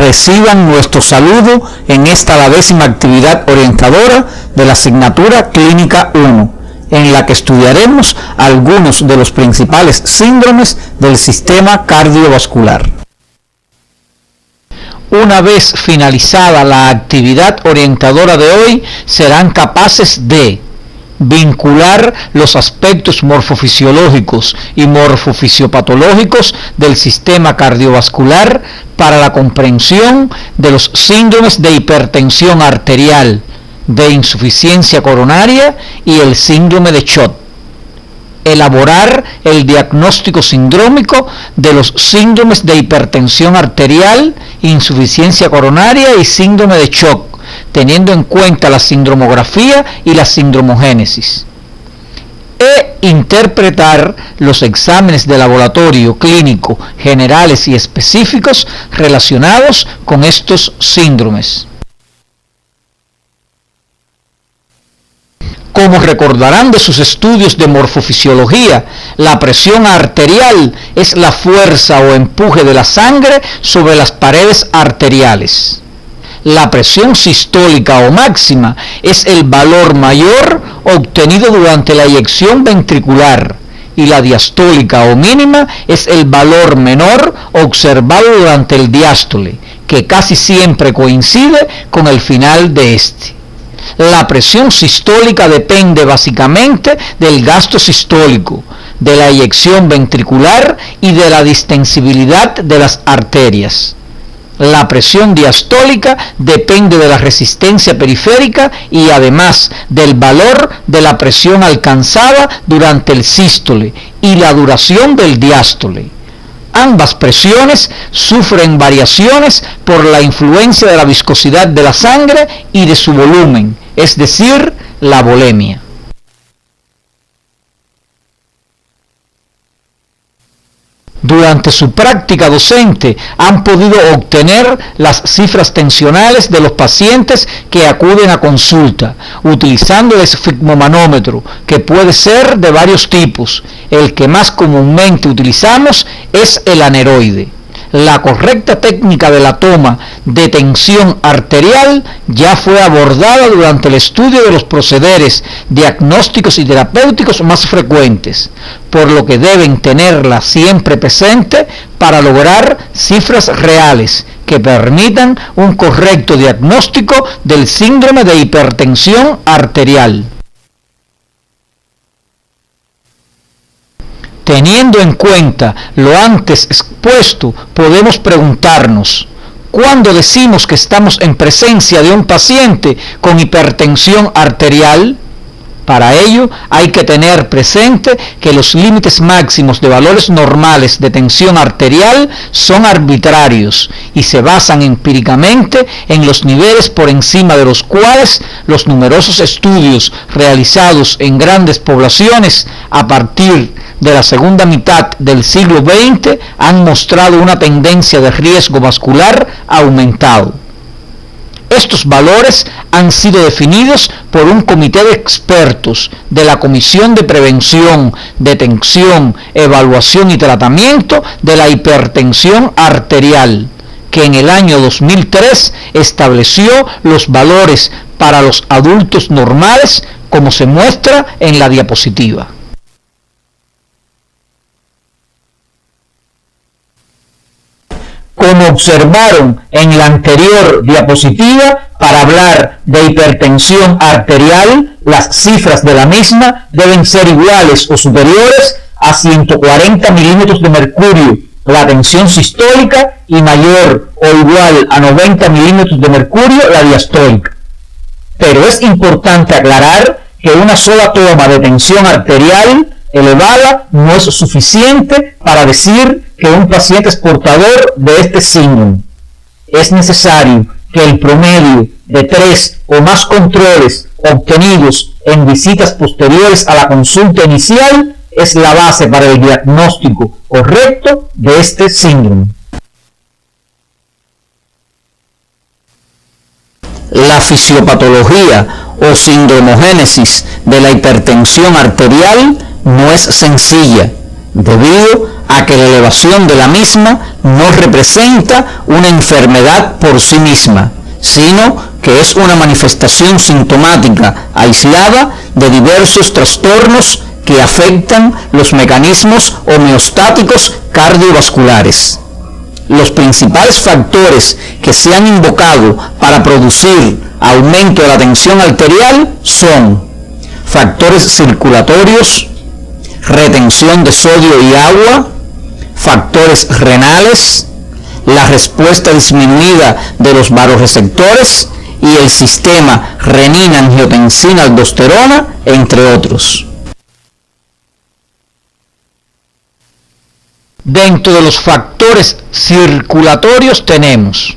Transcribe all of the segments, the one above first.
reciban nuestro saludo en esta la 10ª actividad orientadora de la asignatura Clínica 1, en la que estudiaremos algunos de los principales síndromes del sistema cardiovascular. Una vez finalizada la actividad orientadora de hoy, serán capaces de vincular los aspectos morfofisiológicos y morfofisiopatológicos del sistema cardiovascular para la comprensión de los síndromes de hipertensión arterial, de insuficiencia coronaria y el síndrome de SHOT. Elaborar el diagnóstico sindrómico de los síndromes de hipertensión arterial, insuficiencia coronaria y síndrome de SHOT, teniendo en cuenta la sindromografía y la sindromogénesis, e interpretar los exámenes de laboratorio clínico generales y específicos relacionados con estos síndromes. Como recordarán de sus estudios de morfofisiología, la presión arterial es la fuerza o empuje de la sangre sobre las paredes arteriales. La presión sistólica o máxima es el valor mayor obtenido durante la eyección ventricular y la diastólica o mínima es el valor menor observado durante el diástole, que casi siempre coincide con el final de este. La presión sistólica depende básicamente del gasto sistólico, de la eyección ventricular y de la distensibilidad de las arterias. La presión diastólica depende de la resistencia periférica y además del valor de la presión alcanzada durante el sístole y la duración del diástole. Ambas presiones sufren variaciones por la influencia de la viscosidad de la sangre y de su volumen, es decir, la volemia. Durante su práctica docente han podido obtener las cifras tensionales de los pacientes que acuden a consulta, utilizando el esfigmomanómetro, que puede ser de varios tipos. El que más comúnmente utilizamos es el aneroide. La correcta técnica de la toma de tensión arterial ya fue abordada durante el estudio de los procederes diagnósticos y terapéuticos más frecuentes, por lo que deben tenerla siempre presente para lograr cifras reales que permitan un correcto diagnóstico del síndrome de hipertensión arterial. Teniendo en cuenta lo antes expuesto, podemos preguntarnos, ¿cuándo decimos que estamos en presencia de un paciente con hipertensión arterial? Para ello, hay que tener presente que los límites máximos de valores normales de tensión arterial son arbitrarios y se basan empíricamente en los niveles por encima de los cuales los numerosos estudios realizados en grandes poblaciones a partir de la segunda mitad del siglo XX han mostrado una tendencia de riesgo vascular aumentado. Estos valores han sido definidos por un comité de expertos de la Comisión de Prevención, Detención, Evaluación y Tratamiento de la Hipertensión Arterial, que en el año 2003 estableció los valores para los adultos normales, como se muestra en la diapositiva. Como observaron en la anterior diapositiva, para hablar de hipertensión arterial, las cifras de la misma deben ser iguales o superiores a 140 milímetros de mercurio, la tensión sistólica, y mayor o igual a 90 milímetros de mercurio, la diastólica. Pero es importante aclarar que una sola toma de tensión arterial elevada no es suficiente para decir que un paciente es portador de este síndrome. Es necesario que el promedio de 3 o más controles obtenidos en visitas posteriores a la consulta inicial es la base para el diagnóstico correcto de este síndrome. La fisiopatología o sindromogénesis de la hipertensión arterial no es sencilla, debido a que la elevación de la misma no representa una enfermedad por sí misma, sino que es una manifestación sintomática aislada de diversos trastornos que afectan los mecanismos homeostáticos cardiovasculares. Los principales factores que se han invocado para producir aumento de la tensión arterial son factores circulatorios, retención de sodio y agua, factores renales, la respuesta disminuida de los vasoreceptores y el sistema renina-angiotensina-aldosterona, entre otros. Dentro de los factores circulatorios tenemos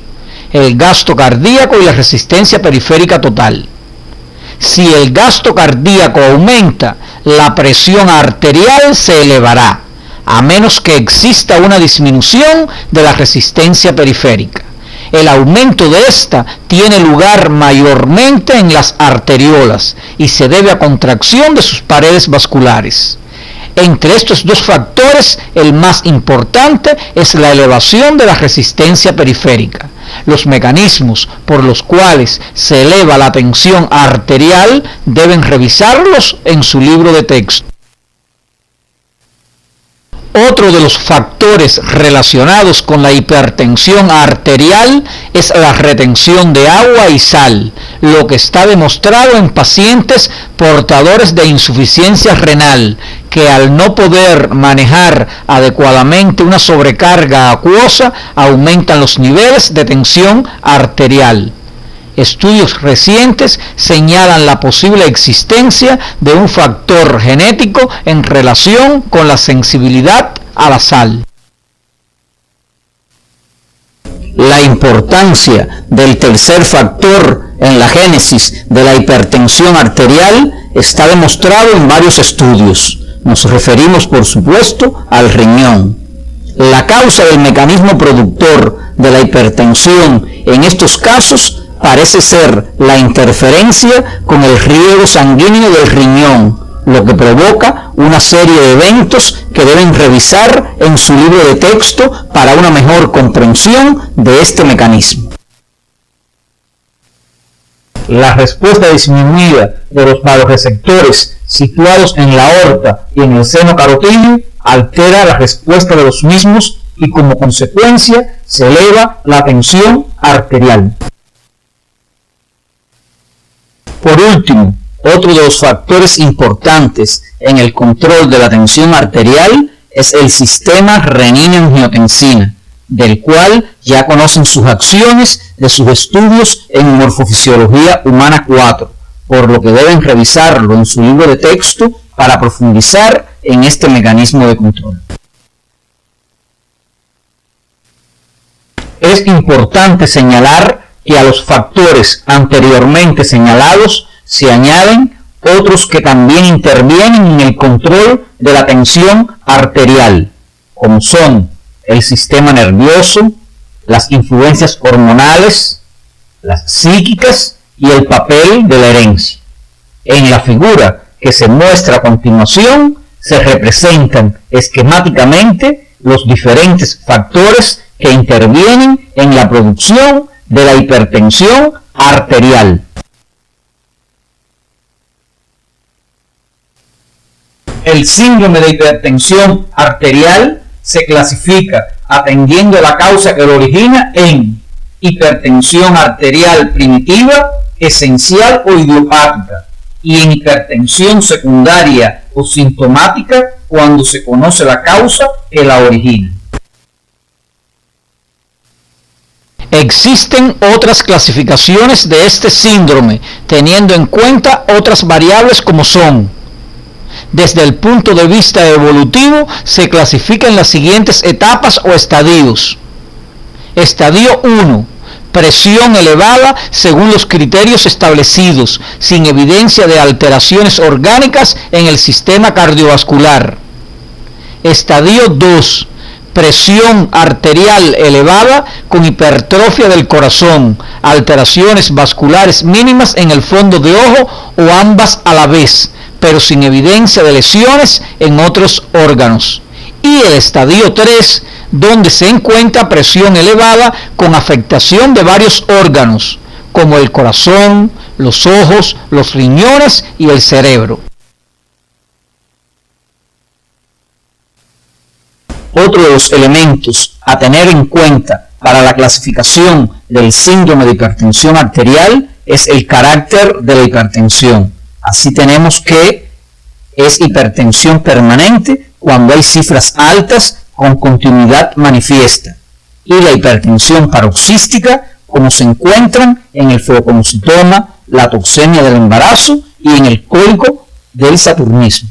el gasto cardíaco y la resistencia periférica total. Si el gasto cardíaco aumenta, la presión arterial se elevará, a menos que exista una disminución de la resistencia periférica. El aumento de esta tiene lugar mayormente en las arteriolas y se debe a contracción de sus paredes vasculares. Entre estos dos factores, el más importante es la elevación de la resistencia periférica. Los mecanismos por los cuales se eleva la tensión arterial deben revisarlos en su libro de texto. Otro de los factores relacionados con la hipertensión arterial es la retención de agua y sal, lo que está demostrado en pacientes portadores de insuficiencia renal, que al no poder manejar adecuadamente una sobrecarga acuosa, aumentan los niveles de tensión arterial. Estudios recientes señalan la posible existencia de un factor genético en relación con la sensibilidad a la sal. La importancia del tercer factor en la génesis de la hipertensión arterial está demostrado en varios estudios. Nos referimos, por supuesto, al riñón. La causa del mecanismo productor de la hipertensión en estos casos parece ser la interferencia con el riego sanguíneo del riñón, lo que provoca una serie de eventos que deben revisar en su libro de texto para una mejor comprensión de este mecanismo. La respuesta disminuida de los vasoreceptores situados en la aorta y en el seno carotídeo altera la respuesta de los mismos y como consecuencia se eleva la tensión arterial. Por último, otro de los factores importantes en el control de la tensión arterial es el sistema renina-angiotensina, del cual ya conocen sus acciones de sus estudios en Morfofisiología Humana 4, por lo que deben revisarlo en su libro de texto para profundizar en este mecanismo de control. Es importante señalar que a los factores anteriormente señalados se añaden otros que también intervienen en el control de la tensión arterial, como son el sistema nervioso, las influencias hormonales, las psíquicas y el papel de la herencia. En la figura que se muestra a continuación se representan esquemáticamente los diferentes factores que intervienen en la producción de la hipertensión arterial. El síndrome de hipertensión arterial se clasifica atendiendo a la causa que lo origina en hipertensión arterial primitiva, esencial o idiopática, y en hipertensión secundaria o sintomática cuando se conoce la causa que la origina. Existen otras clasificaciones de este síndrome, teniendo en cuenta otras variables como son: desde el punto de vista evolutivo, se clasifican las siguientes etapas o estadios. Estadio 1. Presión elevada según los criterios establecidos, sin evidencia de alteraciones orgánicas en el sistema cardiovascular. Estadio 2. Presión arterial elevada con hipertrofia del corazón, alteraciones vasculares mínimas en el fondo de ojo o ambas a la vez, pero sin evidencia de lesiones en otros órganos. y el estadio 3, donde se encuentra presión elevada con afectación de varios órganos, como el corazón, los ojos, los riñones y el cerebro. Otro de los elementos a tener en cuenta para la clasificación del síndrome de hipertensión arterial es el carácter de la hipertensión. Así tenemos que es hipertensión permanente cuando hay cifras altas con continuidad manifiesta, y la hipertensión paroxística como se encuentran en el feoconocitoma, la toxemia del embarazo y en el cólico del saturnismo.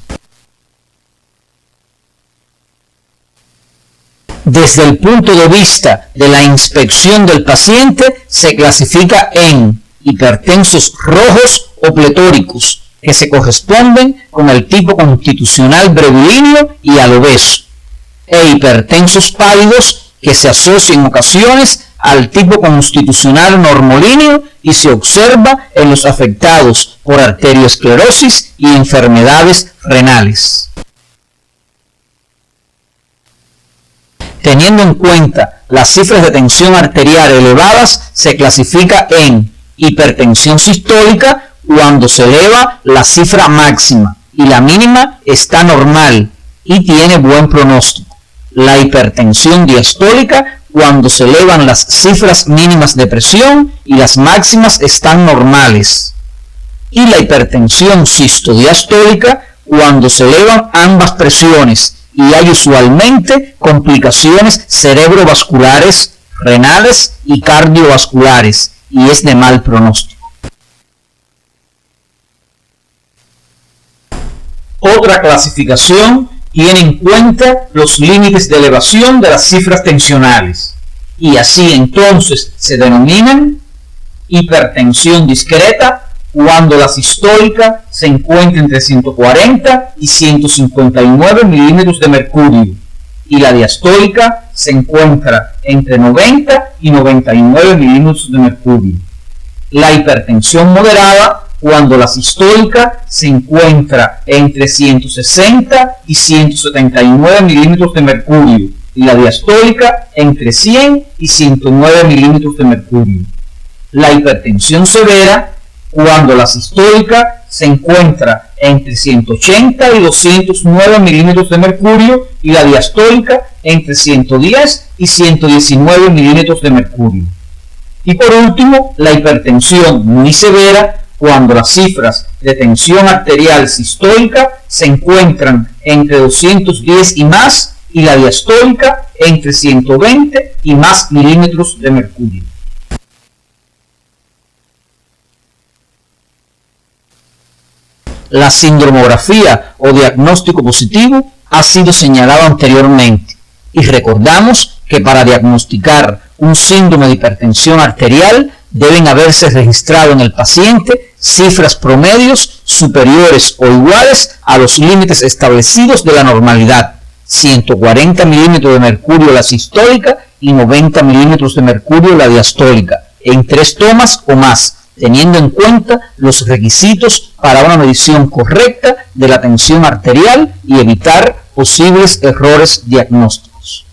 Desde el punto de vista de la inspección del paciente, se clasifica en hipertensos rojos o pletóricos, que se corresponden con el tipo constitucional brevilíneo y al obeso, e hipertensos pálidos, que se asocian en ocasiones al tipo constitucional normolíneo y se observa en los afectados por arteriosclerosis y enfermedades renales. Teniendo en cuenta las cifras de tensión arterial elevadas, se clasifica en hipertensión sistólica cuando se eleva la cifra máxima y la mínima está normal y tiene buen pronóstico. La hipertensión diastólica cuando se elevan las cifras mínimas de presión y las máximas están normales. Y la hipertensión sistodiastólica cuando se elevan ambas presiones y hay usualmente complicaciones cerebrovasculares, renales y cardiovasculares, y es de mal pronóstico. Otra clasificación tiene en cuenta los límites de elevación de las cifras tensionales, y así entonces se denominan hipertensión discreta cuando la sistólica se encuentra entre 140 y 159 milímetros de mercurio y la diastólica se encuentra entre 90 y 99 milímetros de mercurio. La hipertensión moderada cuando la sistólica se encuentra entre 160 y 179 milímetros de mercurio y la diastólica entre 100 y 109 milímetros de mercurio. La hipertensión severa cuando la sistólica se encuentra entre 180 y 209 milímetros de mercurio y la diastólica entre 110 y 119 milímetros de mercurio. Y por último, la hipertensión muy severa cuando las cifras de tensión arterial sistólica se encuentran entre 210 y más y la diastólica entre 120 y más milímetros de mercurio. La sindromografía o diagnóstico positivo ha sido señalado anteriormente y recordamos que para diagnosticar un síndrome de hipertensión arterial deben haberse registrado en el paciente cifras promedios superiores o iguales a los límites establecidos de la normalidad, 140 milímetros de mercurio la sistólica y 90 milímetros de mercurio la diastólica, en 3 tomas o más, teniendo en cuenta los requisitos para una medición correcta de la tensión arterial y evitar posibles errores diagnósticos.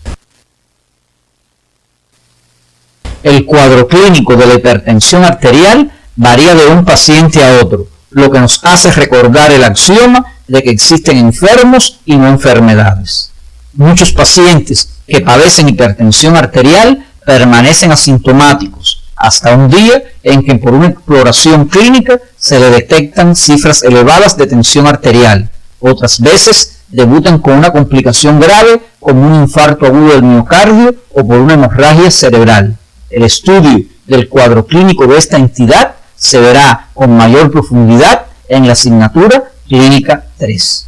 El cuadro clínico de la hipertensión arterial varía de un paciente a otro, lo que nos hace recordar el axioma de que existen enfermos y no enfermedades. Muchos pacientes que padecen hipertensión arterial permanecen asintomáticos hasta un día en que por una exploración clínica se le detectan cifras elevadas de tensión arterial. Otras veces debutan con una complicación grave como un infarto agudo del miocardio o por una hemorragia cerebral. El estudio del cuadro clínico de esta entidad se verá con mayor profundidad en la asignatura Clínica 3.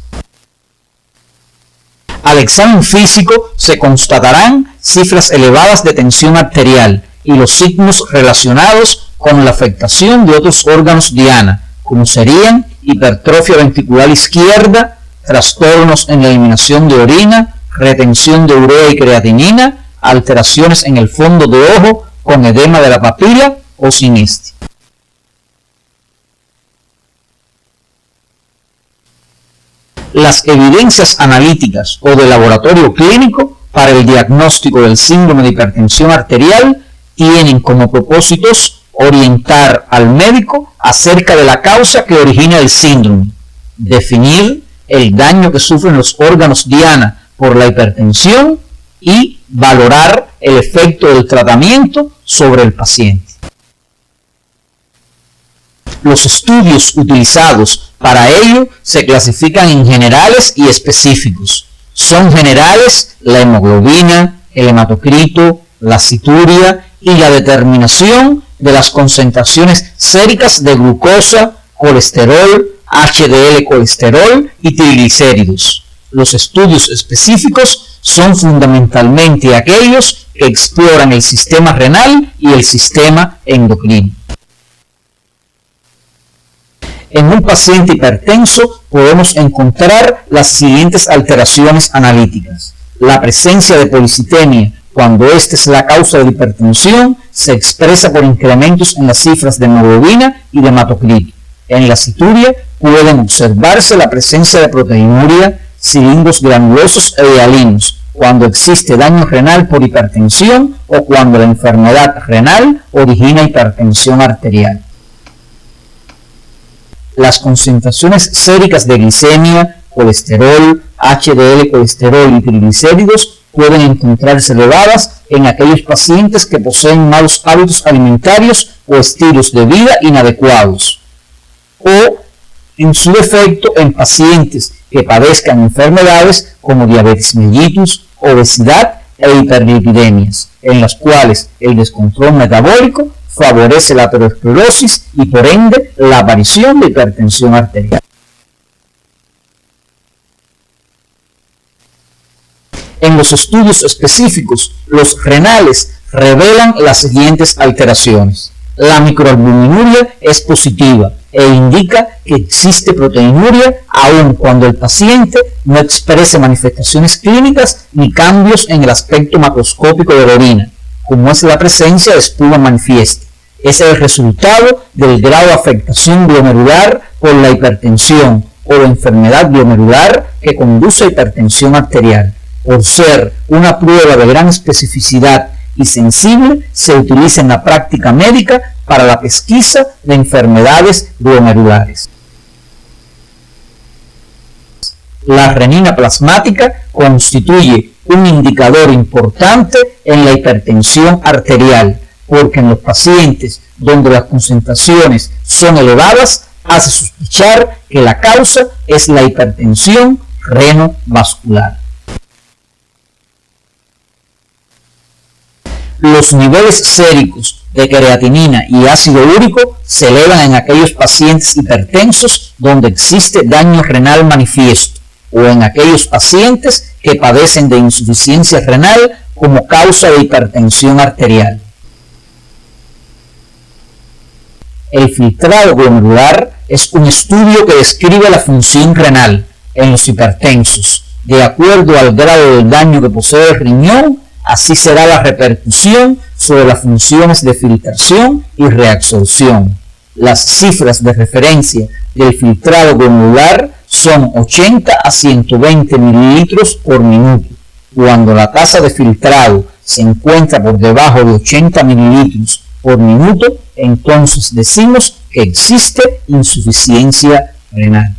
Al examen físico se constatarán cifras elevadas de tensión arterial y los signos relacionados con la afectación de otros órganos diana, como serían hipertrofia ventricular izquierda, trastornos en la eliminación de orina, retención de urea y creatinina, alteraciones en el fondo de ojo con edema de la papila o sin este. Las evidencias analíticas o de laboratorio clínico para el diagnóstico del síndrome de hipertensión arterial tienen como propósitos orientar al médico acerca de la causa que origina el síndrome, definir el daño que sufren los órganos diana por la hipertensión y valorar el efecto del tratamiento sobre el paciente. Los estudios utilizados para ello se clasifican en generales y específicos. Son generales la hemoglobina, el hematocrito, la cituria y la determinación de las concentraciones séricas de glucosa, colesterol, HDL colesterol y triglicéridos. Los estudios específicos son fundamentalmente aquellos que exploran el sistema renal y el sistema endocrino. En un paciente hipertenso podemos encontrar las siguientes alteraciones analíticas. La presencia de policitemia, cuando esta es la causa de la hipertensión, se expresa por incrementos en las cifras de hemoglobina y de hematocrito. En la cituria pueden observarse la presencia de proteinuria, cilindros granulosos e hialinos, cuando existe daño renal por hipertensión o cuando la enfermedad renal origina hipertensión arterial. Las concentraciones séricas de glicemia, colesterol, HDL colesterol y triglicéridos pueden encontrarse elevadas en aquellos pacientes que poseen malos hábitos alimentarios o estilos de vida inadecuados, o en su defecto en pacientes que padezcan enfermedades como diabetes mellitus, obesidad e hiperlipidemias, en las cuales el descontrol metabólico favorece la aterosclerosis y por ende la aparición de hipertensión arterial. En los estudios específicos, los renales revelan las siguientes alteraciones. La microalbuminuria es positiva e indica que existe proteinuria aun cuando el paciente no exprese manifestaciones clínicas ni cambios en el aspecto macroscópico de la orina, como es la presencia de espuma manifiesta. Es el resultado del grado de afectación glomerular por la hipertensión o la enfermedad glomerular que conduce a hipertensión arterial. Por ser una prueba de gran especificidad y sensible, se utiliza en la práctica médica para la pesquisa de enfermedades glomerulares. La renina plasmática constituye un indicador importante en la hipertensión arterial, porque en los pacientes donde las concentraciones son elevadas, hace sospechar que la causa es la hipertensión renovascular. Los niveles séricos de creatinina y ácido úrico se elevan en aquellos pacientes hipertensos donde existe daño renal manifiesto o en aquellos pacientes que padecen de insuficiencia renal como causa de hipertensión arterial. El filtrado glomerular es un estudio que describe la función renal en los hipertensos. De acuerdo al grado del daño que posee el riñón, así será la repercusión sobre las funciones de filtración y reabsorción. Las cifras de referencia del filtrado glomerular son 80 a 120 mililitros por minuto. Cuando la tasa de filtrado se encuentra por debajo de 80 mililitros por minuto, entonces decimos que existe insuficiencia renal.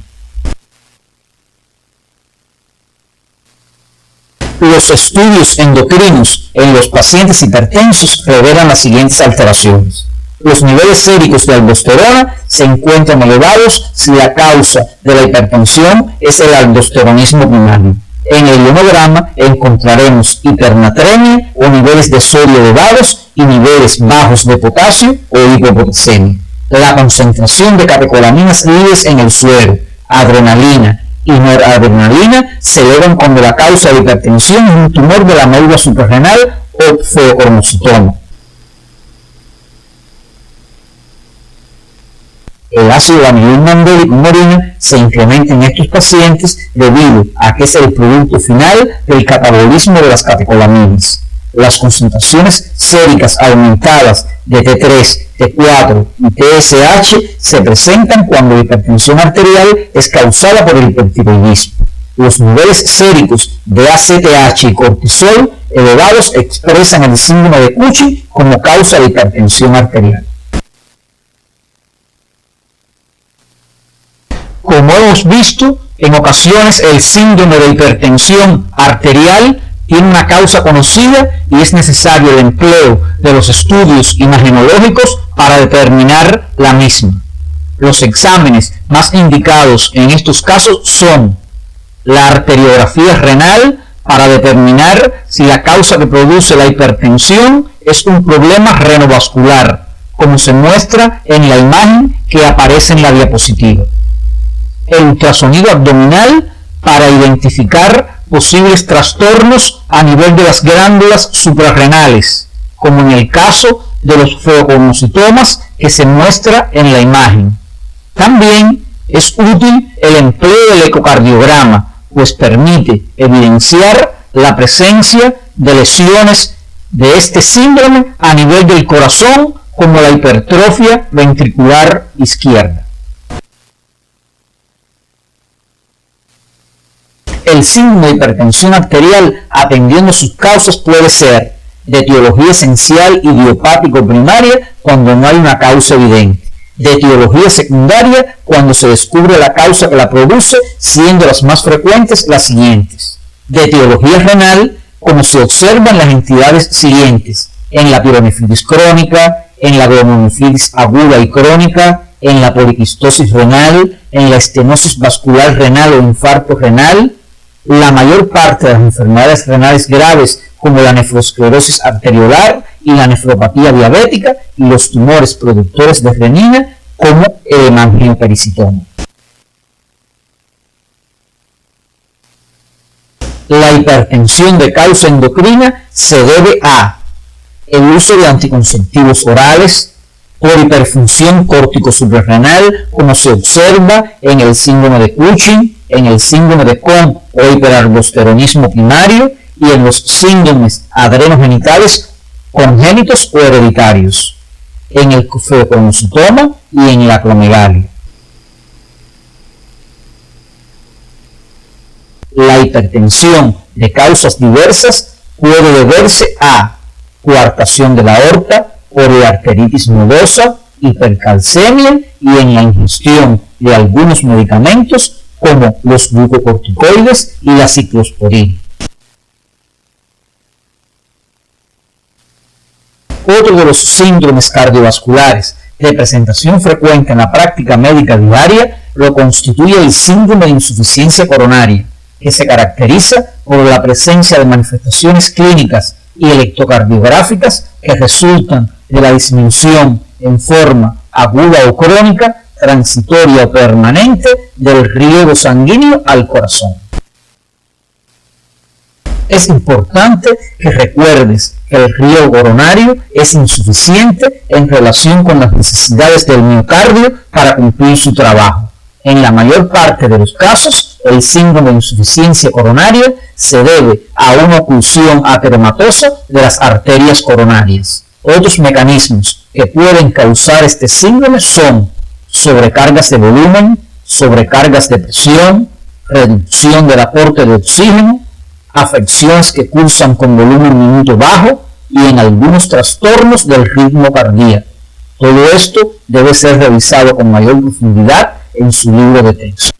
Los estudios endocrinos en los pacientes hipertensos revelan las siguientes alteraciones. Los niveles séricos de aldosterona se encuentran elevados si la causa de la hipertensión es el aldosteronismo primario. En el hemograma encontraremos hipernatremia o niveles de sodio elevados y niveles bajos de potasio o hipopotasemia. La concentración de catecolaminas libres en el suero, adrenalina y noradrenalina se elevan cuando la causa de hipertensión es un tumor de la médula suprarrenal o feocromocitoma. El ácido amiloidmandélico en orina se incrementa en estos pacientes debido a que es el producto final del catabolismo de las catecolaminas. Las concentraciones séricas aumentadas de T3, T4 y TSH se presentan cuando la hipertensión arterial es causada por el hipertiroidismo. Los niveles séricos de ACTH y cortisol elevados expresan el síndrome de Cushing como causa de hipertensión arterial. Como hemos visto, en ocasiones el síndrome de hipertensión arterial tiene una causa conocida y es necesario el empleo de los estudios imagenológicos para determinar la misma. Los exámenes más indicados en estos casos son la arteriografía renal para determinar si la causa que produce la hipertensión es un problema renovascular, como se muestra en la imagen que aparece en la diapositiva. El ultrasonido abdominal para identificar posibles trastornos a nivel de las glándulas suprarrenales, como en el caso de los feoconocitomas que se muestra en la imagen. También es útil el empleo del ecocardiograma, pues permite evidenciar la presencia de lesiones de este síndrome a nivel del corazón, como la hipertrofia ventricular izquierda. El síndrome de hipertensión arterial, atendiendo sus causas, puede ser de etiología esencial idiopático primaria cuando no hay una causa evidente, de etiología secundaria cuando se descubre la causa que la produce, siendo las más frecuentes las siguientes: de etiología renal, como se observa en las entidades siguientes: en la pielonefritis crónica, en la glomerulonefritis aguda y crónica, en la poliquistosis renal, en la estenosis vascular renal o infarto renal. La mayor parte de las enfermedades renales graves, como la nefrosclerosis arteriolar y la nefropatía diabética, y los tumores productores de renina, como el hemangiopericitoma. La hipertensión de causa endocrina se debe a el uso de anticonceptivos orales, por hiperfunción córtico-suprarrenal, como se observa en el síndrome de Cushing, en el síndrome de Cohn o hiperaldosteronismo primario, y en los síndromes adrenogenitales congénitos o hereditarios, en el feoconocitoma y en la acromegalia. La hipertensión de causas diversas puede deberse a coartación de la aorta, poliarteritis nodosa, hipercalcemia y en la ingestión de algunos medicamentos como los glucocorticoides y la ciclosporina. Otro de los síndromes cardiovasculares de presentación frecuente en la práctica médica diaria lo constituye el síndrome de insuficiencia coronaria, que se caracteriza por la presencia de manifestaciones clínicas y electrocardiográficas que resultan de la disminución en forma aguda o crónica, transitoria o permanente del riego sanguíneo al corazón. Es importante que recuerdes que el riego coronario es insuficiente en relación con las necesidades del miocardio para cumplir su trabajo. En la mayor parte de los casos, el síndrome de insuficiencia coronaria se debe a una oclusión ateromatosa de las arterias coronarias. Otros mecanismos que pueden causar este síndrome son sobrecargas de volumen, sobrecargas de presión, reducción del aporte de oxígeno, afecciones que cursan con volumen minuto bajo y en algunos trastornos del ritmo cardíaco. Todo esto debe ser revisado con mayor profundidad en su libro de texto.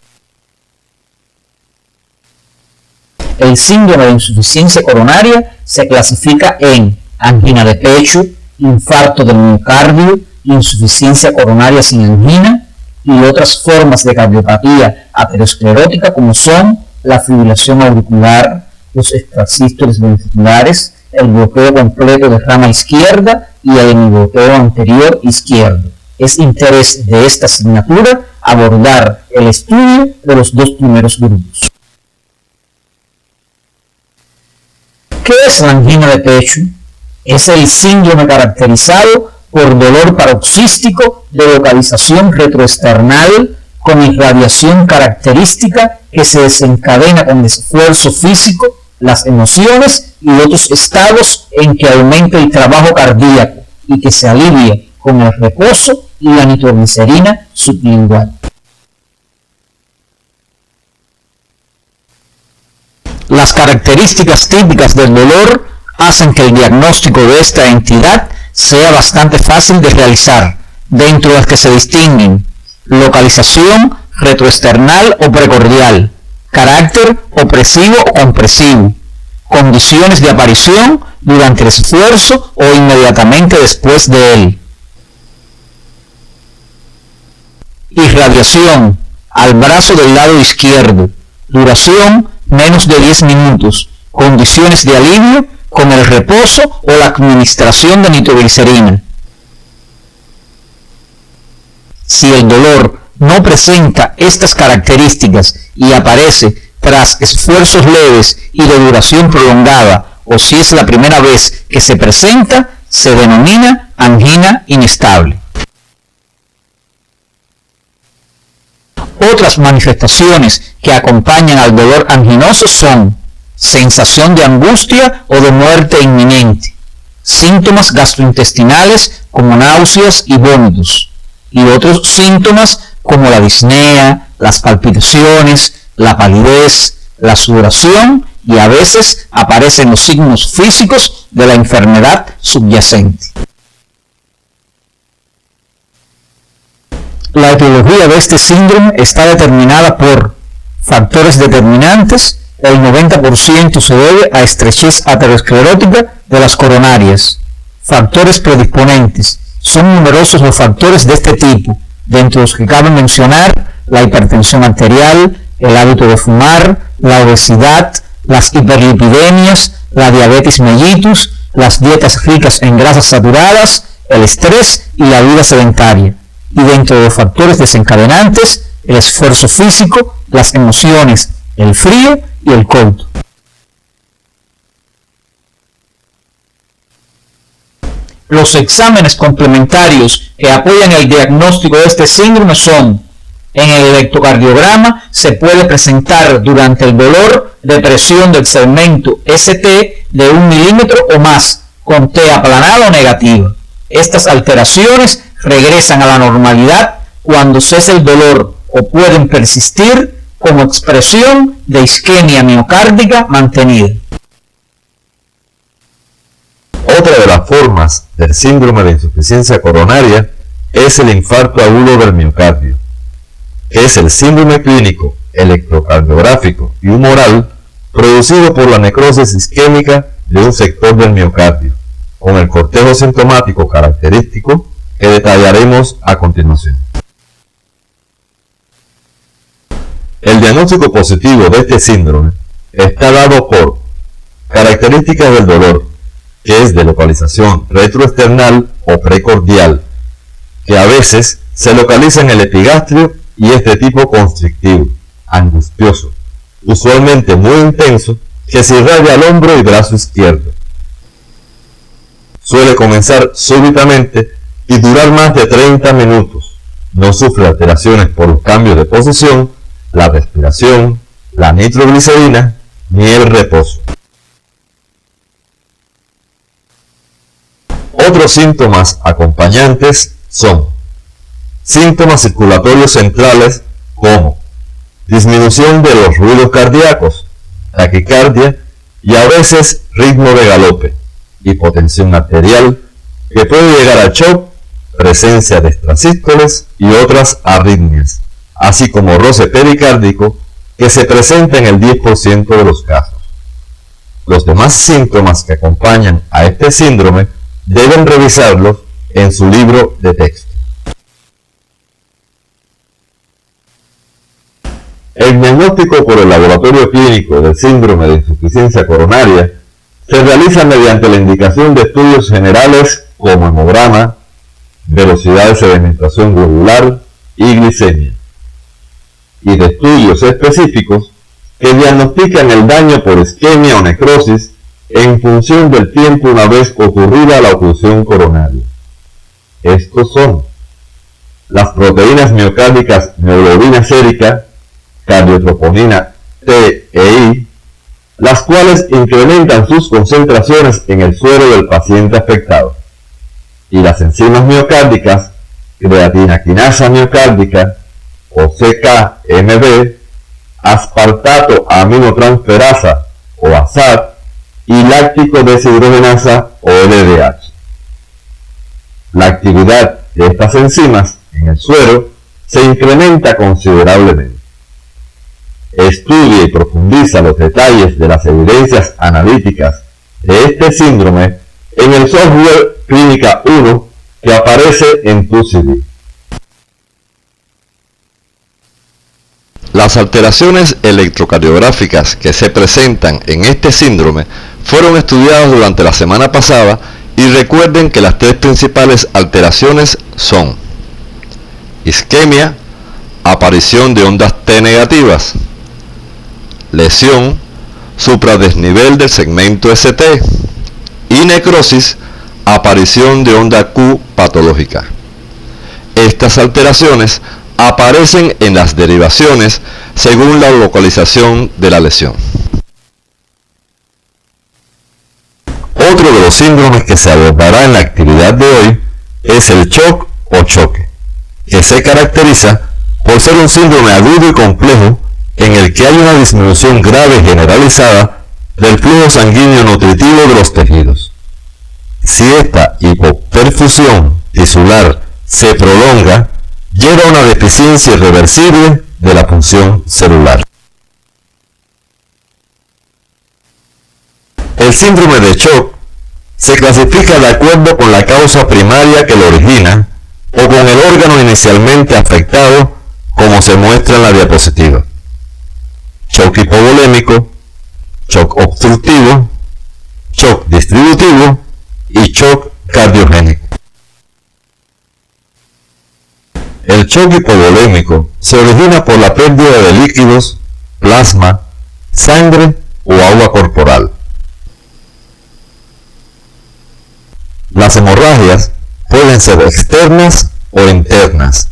El síndrome de insuficiencia coronaria se clasifica en angina de pecho, infarto del miocardio, insuficiencia coronaria sin angina y otras formas de cardiopatía aterosclerótica como son la fibrilación auricular, los extrasístoles ventriculares, el bloqueo completo de rama izquierda y el hemibloqueo anterior izquierdo. Es interés de esta asignatura abordar el estudio de los dos primeros grupos. ¿Qué es la angina de pecho? Es el síndrome caracterizado por dolor paroxístico de localización retroesternal con irradiación característica que se desencadena con esfuerzo físico, las emociones y otros estados en que aumenta el trabajo cardíaco y que se alivia con el reposo y la nitroglicerina sublingual. Las características típicas del dolor hacen que el diagnóstico de esta entidad sea bastante fácil de realizar, dentro de las que se distinguen localización retroesternal o precordial, carácter opresivo o compresivo, condiciones de aparición durante el esfuerzo o inmediatamente después de él, irradiación al brazo del lado izquierdo, duración menos de 10 minutos, condiciones de alivio con el reposo o la administración de nitroglicerina. Si el dolor no presenta estas características y aparece tras esfuerzos leves y de duración prolongada, o si es la primera vez que se presenta, se denomina angina inestable. Otras manifestaciones que acompañan al dolor anginoso son sensación de angustia o de muerte inminente, síntomas gastrointestinales como náuseas y vómitos, y otros síntomas como la disnea, las palpitaciones, la palidez, la sudoración, y a veces aparecen los signos físicos de la enfermedad subyacente. La etiología de este síndrome está determinada por factores determinantes. El 90% se debe a estrechez aterosclerótica de las coronarias. Factores predisponentes. Son numerosos los factores de este tipo, dentro de los que cabe mencionar la hipertensión arterial, el hábito de fumar, la obesidad, las hiperlipidemias, la diabetes mellitus, las dietas ricas en grasas saturadas, el estrés y la vida sedentaria. Y dentro de los factores desencadenantes, el esfuerzo físico, las emociones, el frío y el coito. Los exámenes complementarios que apoyan el diagnóstico de este síndrome son: en el electrocardiograma se puede presentar durante el dolor depresión del segmento ST de 1 milímetro o más, con T aplanada o negativa. Estas alteraciones regresan a la normalidad cuando cesa el dolor o pueden persistir como expresión de isquemia miocárdica mantenida. Otra de las formas del síndrome de insuficiencia coronaria es el infarto agudo del miocardio, que es el síndrome clínico, electrocardiográfico y humoral producido por la necrosis isquémica de un sector del miocardio, con el cortejo sintomático característico que detallaremos a continuación. El diagnóstico positivo de este síndrome está dado por características del dolor, que es de localización retroesternal o precordial, que a veces se localiza en el epigastrio y es de tipo constrictivo, angustioso, usualmente muy intenso, que se irradia al hombro y brazo izquierdo. Suele comenzar súbitamente y durar más de 30 minutos. No sufre alteraciones por los cambios de posición, la respiración, la nitroglicerina ni el reposo. Otros síntomas acompañantes son síntomas circulatorios centrales como disminución de los ruidos cardíacos, taquicardia y a veces ritmo de galope, hipotensión arterial que puede llegar al shock, presencia de extrasístoles y otras arritmias, así como roce pericárdico que se presenta en el 10% de los casos. Los demás síntomas que acompañan a este síndrome deben revisarlos en su libro de texto. El diagnóstico por el laboratorio clínico del síndrome de insuficiencia coronaria se realiza mediante la indicación de estudios generales como hemograma, velocidad de sedimentación globular y glicemia, y de estudios específicos que diagnostican el daño por isquemia o necrosis en función del tiempo una vez ocurrida la oclusión coronaria. Estos son las proteínas miocárdicas mioglobina sérica, cardiotroponina T e I, las cuales incrementan sus concentraciones en el suero del paciente afectado, y las enzimas miocárdicas creatina quinasa miocárdica o CKMB, aspartato aminotransferasa o ASAD y láctico deshidrogenasa o LDH. La actividad de estas enzimas en el suero se incrementa considerablemente. Estudia y profundiza los detalles de las evidencias analíticas de este síndrome en el software Clínica 1 que aparece en tu CD. Las alteraciones electrocardiográficas que se presentan en este síndrome fueron estudiadas durante la semana pasada y recuerden que las tres principales alteraciones son isquemia, aparición de ondas T negativas, lesión, supradesnivel del segmento ST y necrosis, aparición de onda Q patológica. Estas alteraciones aparecen en las derivaciones según la localización de la lesión. Otro de los síndromes que se abordará en la actividad de hoy es el shock o choque, que se caracteriza por ser un síndrome agudo y complejo en el que hay una disminución grave generalizada del flujo sanguíneo nutritivo de los tejidos. Si esta hipoperfusión tisular se prolonga, lleva a una deficiencia irreversible de la función celular. El síndrome de shock se clasifica de acuerdo con la causa primaria que lo origina o con el órgano inicialmente afectado, como se muestra en la diapositiva. Shock hipovolémico, shock obstructivo, shock distributivo y shock cardiogénico. El shock hipovolémico se origina por la pérdida de líquidos, plasma, sangre o agua corporal. Las hemorragias pueden ser externas o internas.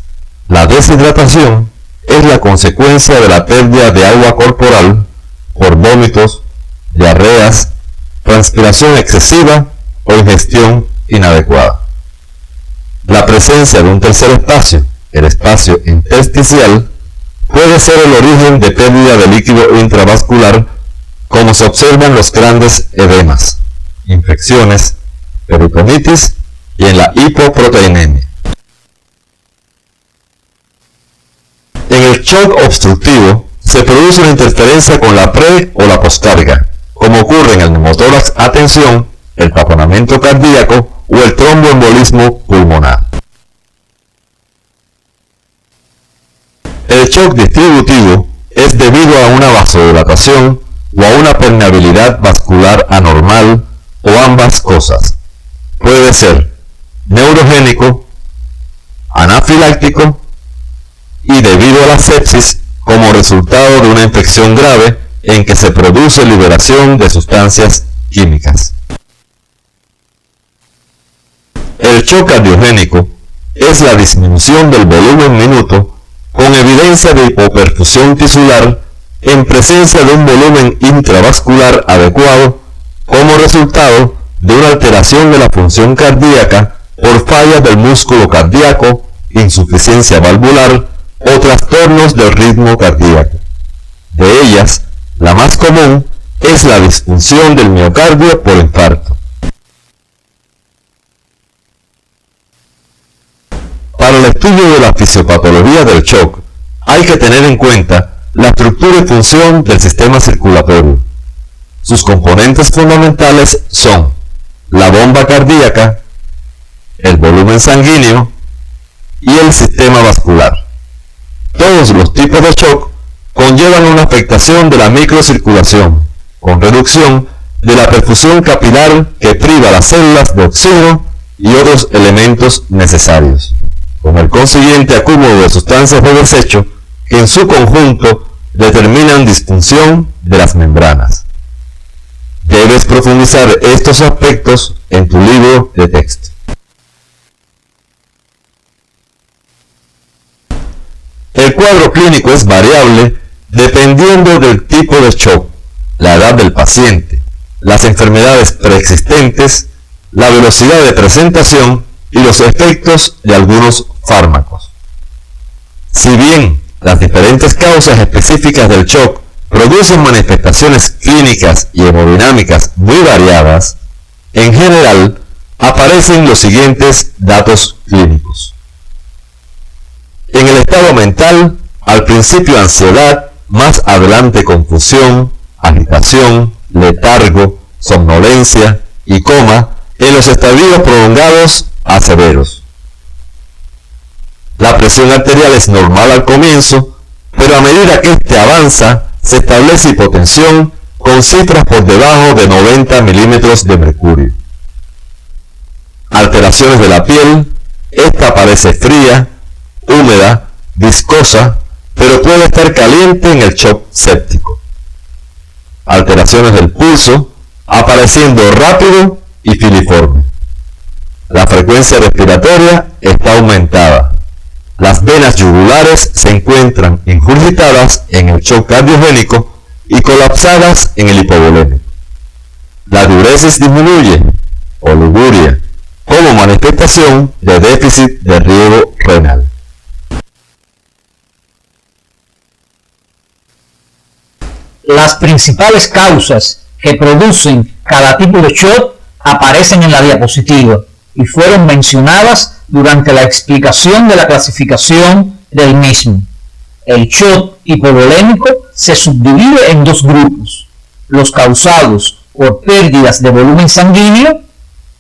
La deshidratación es la consecuencia de la pérdida de agua corporal por vómitos, diarreas, transpiración excesiva o ingestión inadecuada. La presencia de un tercer espacio, el espacio intersticial, puede ser el origen de pérdida de líquido intravascular, como se observa en los grandes edemas, infecciones, peritonitis y en la hipoproteinemia. En el shock obstructivo se produce una interferencia con la pre o la poscarga, como ocurre en el neumotórax a tensión, el taponamiento cardíaco o el tromboembolismo pulmonar. El shock distributivo es debido a una vasodilatación o a una permeabilidad vascular anormal o ambas cosas. Puede ser neurogénico, anafiláctico y debido a la sepsis como resultado de una infección grave en que se produce liberación de sustancias químicas. El shock cardiogénico es la disminución del volumen minuto con evidencia de hipoperfusión tisular en presencia de un volumen intravascular adecuado como resultado de una alteración de la función cardíaca por fallas del músculo cardíaco, insuficiencia valvular o trastornos del ritmo cardíaco. De ellas, la más común es la disfunción del miocardio por infarto. Para el estudio de la fisiopatología del shock, hay que tener en cuenta la estructura y función del sistema circulatorio. Sus componentes fundamentales son la bomba cardíaca, el volumen sanguíneo y el sistema vascular. Todos los tipos de shock conllevan una afectación de la microcirculación, con reducción de la perfusión capilar que priva las células de oxígeno y otros elementos necesarios, con el consiguiente acúmulo de sustancias de desecho que en su conjunto determinan disfunción de las membranas. Debes profundizar estos aspectos en tu libro de texto. El cuadro clínico es variable dependiendo del tipo de shock, la edad del paciente, las enfermedades preexistentes, la velocidad de presentación y los efectos de algunos fármacos. Si bien las diferentes causas específicas del shock producen manifestaciones clínicas y hemodinámicas muy variadas, en general aparecen los siguientes datos clínicos. En el estado mental, al principio ansiedad, más adelante confusión, agitación, letargo, somnolencia y coma en los estadios prolongados a severos. La presión arterial es normal al comienzo, pero a medida que éste avanza, se establece hipotensión con cifras por debajo de 90 milímetros de mercurio. Alteraciones de la piel, esta aparece fría, húmeda, viscosa, pero puede estar caliente en el shock séptico. Alteraciones del pulso, apareciendo rápido y filiforme. La frecuencia respiratoria está aumentada. Las venas yugulares se encuentran ingurgitadas en el shock cardiogénico y colapsadas en el hipovolémico. La diuresis disminuye, o liguria, como manifestación de déficit de riego renal. Las principales causas que producen cada tipo de shock aparecen en la diapositiva y fueron mencionadas durante la explicación de la clasificación del mismo. El shock hipovolémico se subdivide en dos grupos: los causados por pérdidas de volumen sanguíneo,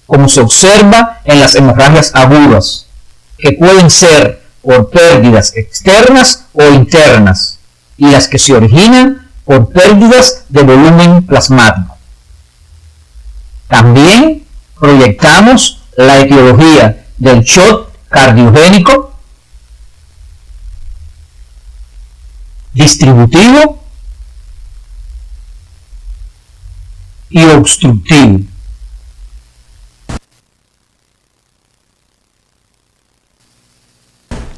como se observa en las hemorragias agudas, que pueden ser por pérdidas externas o internas, y las que se originan por pérdidas de volumen plasmático. También proyectamos la etiología del shock cardiogénico, distributivo y obstructivo.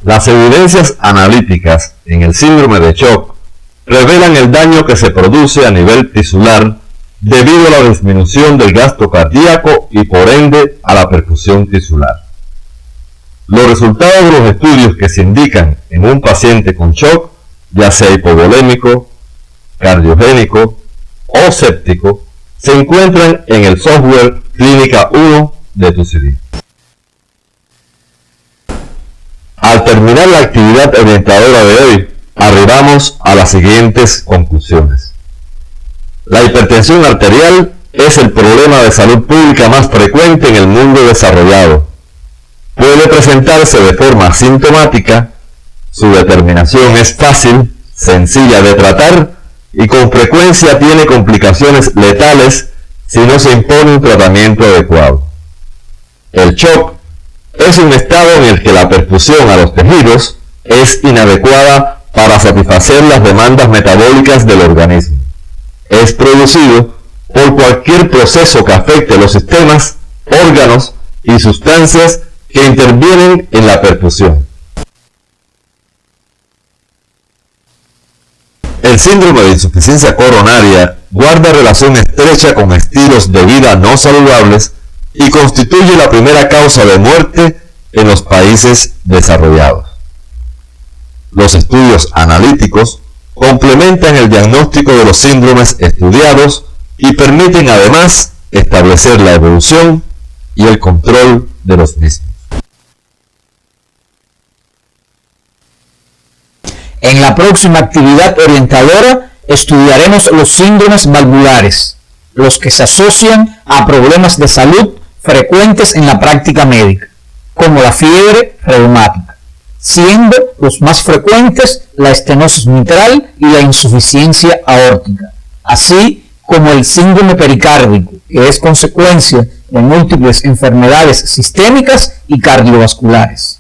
Las evidencias analíticas en el síndrome de shock revelan el daño que se produce a nivel tisular debido a la disminución del gasto cardíaco y por ende a la perfusión tisular. Los resultados de los estudios que se indican en un paciente con shock, ya sea hipovolémico, cardiogénico o séptico, se encuentran en el software Clínica 1 de tu CD. Al terminar la actividad orientadora de hoy, arribamos a las siguientes conclusiones. La hipertensión arterial es el problema de salud pública más frecuente en el mundo desarrollado. Puede presentarse de forma asintomática, su determinación es fácil, sencilla de tratar y con frecuencia tiene complicaciones letales si no se impone un tratamiento adecuado. El shock es un estado en el que la perfusión a los tejidos es inadecuada para satisfacer las demandas metabólicas del organismo. Es producido por cualquier proceso que afecte los sistemas, órganos y sustancias que intervienen en la perfusión. El síndrome de insuficiencia coronaria guarda relación estrecha con estilos de vida no saludables y constituye la primera causa de muerte en los países desarrollados. Los estudios analíticos complementan el diagnóstico de los síndromes estudiados y permiten además establecer la evolución y el control de los mismos. En la próxima actividad orientadora estudiaremos los síndromes valvulares, los que se asocian a problemas de salud frecuentes en la práctica médica, como la fiebre reumática, siendo los más frecuentes la estenosis mitral y la insuficiencia aórtica, así como el síndrome pericárdico, que es consecuencia de múltiples enfermedades sistémicas y cardiovasculares.